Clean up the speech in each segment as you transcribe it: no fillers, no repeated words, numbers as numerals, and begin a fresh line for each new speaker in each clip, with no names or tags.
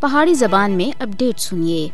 پہاڑی زبان میں اپڈیٹ سنیے۔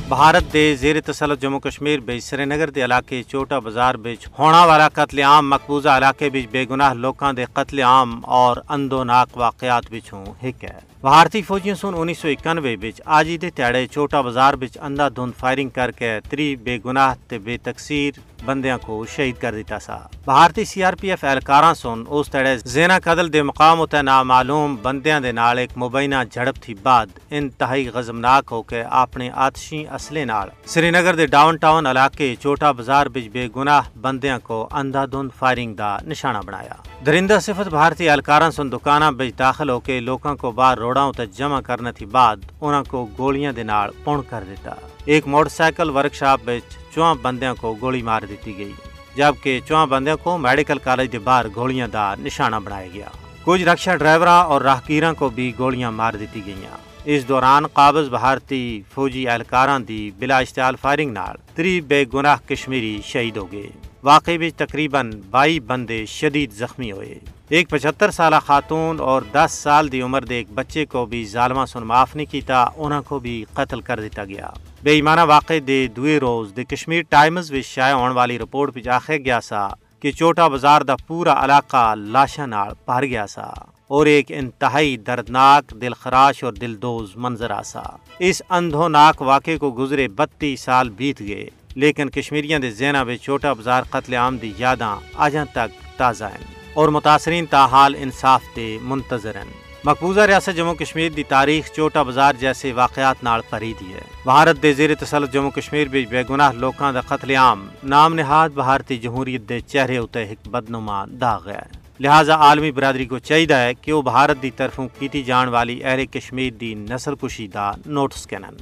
بھارت دے زیر تسلط جموں کشمیر بچ سری نگر دے علاقے چوٹا بازار بچ ہونا والا قتل عام مقبوضہ علاقے بچ بے گناہ لوکاں دے قتل عام اور اندوناک واقعات بچوں ایک ہے۔ بھارتی فوجیوں سن 1991 بچ آجی دے تیڑے چوٹا بازار بچ اندھا دھند فائرنگ کر کے 3 بے گناہ تے بے تقصیر بندیاں کو شہید کر دیتا سا۔ بھارتی CRPF اہلکاراں سن اس تیڑے زینا قتل دے مقام تے نامعلوم بندیاں دے نال ایک مبینہ جھڑپ تھی بعد انتہائی غضبناک ہو کے اپنے آتشی اسلحے نال سری نگر دے ڈاؤن ٹاؤن علاقے چوٹا بازار بچ بے گناہ بندیاں کو اندھا دھند فائرنگ دا نشانہ بنایا۔ درندہ صفت بھارتی اہلکاراں سن دکاناں بچ داخل ہو کے لوکاں کو باہر روڑاں تے جمع کرنے تھی بعد انہاں کو گولیاں دے نال پون کر دیتا۔ ایک موٹر سائیکل ورکشاپ بچ 4 بندیاں کو گولی مار دیتی گئی، جبکہ 4 بندیاں کو میڈیکل کالج دے باہر گولیاں دا نشانہ بنایا گیا۔ کچھ رکشا ڈرائیوراں اور راہگیراں کو بھی گولیاں مار دیتی گئیاں۔ اس دوران قابض بھارتی فوجی اہلکاراں دی بلا اشتعال فائرنگ نال 3 بے گناہ کشمیری شہید ہو گئے۔ واقعے وچ تقریباً 22 بندے شدید زخمی ہوئے۔ ایک 75 سالہ خاتون اور 10 سال دی عمر دے ایک بچے کو بھی ظالماں سن معاف نہیں کیتا، انہاں کو بھی قتل کر دیتا گیا۔ بے ایمانہ واقعے دے دوئے روز دی کشمیر ٹائمز وچ شائع ہون والی رپورٹ وچ آکھیا گیا سا کہ چوٹا بازار دا پورا علاقہ لاشاں نال بھر گیا سا اور ایک انتہائی دردناک، دل خراش اور دلدوز منظر آسا۔ اس اندھوناک واقعے کو گزرے 32 سال بیت گئے، لیکن کشمیریاں دے ذہناں وچ چوٹا بازار قتل عام دی یاداں اجاں تک تازہ ہیں اور متاثرین تاحال انصاف تے منتظر ہیں۔ مقبوضہ ریاست جموں کشمیر دی تاریخ چوٹا بازار جیسے واقعات نال بھری دی ہے۔ بھارت دے زیر تسلط جموں کشمیر وچ بے گناہ لوکاں دا قتل عام نام نہاد بھارتی جمہوریت دے چہرے اتے ایک بدنما داغ ہے۔ لہٰذا عالمی برادری کو چاہیے ہے کہ وہ بھارت دی طرفوں کیتی جان والی اہل کشمیر دی نسل کشی دا نوٹس کرن۔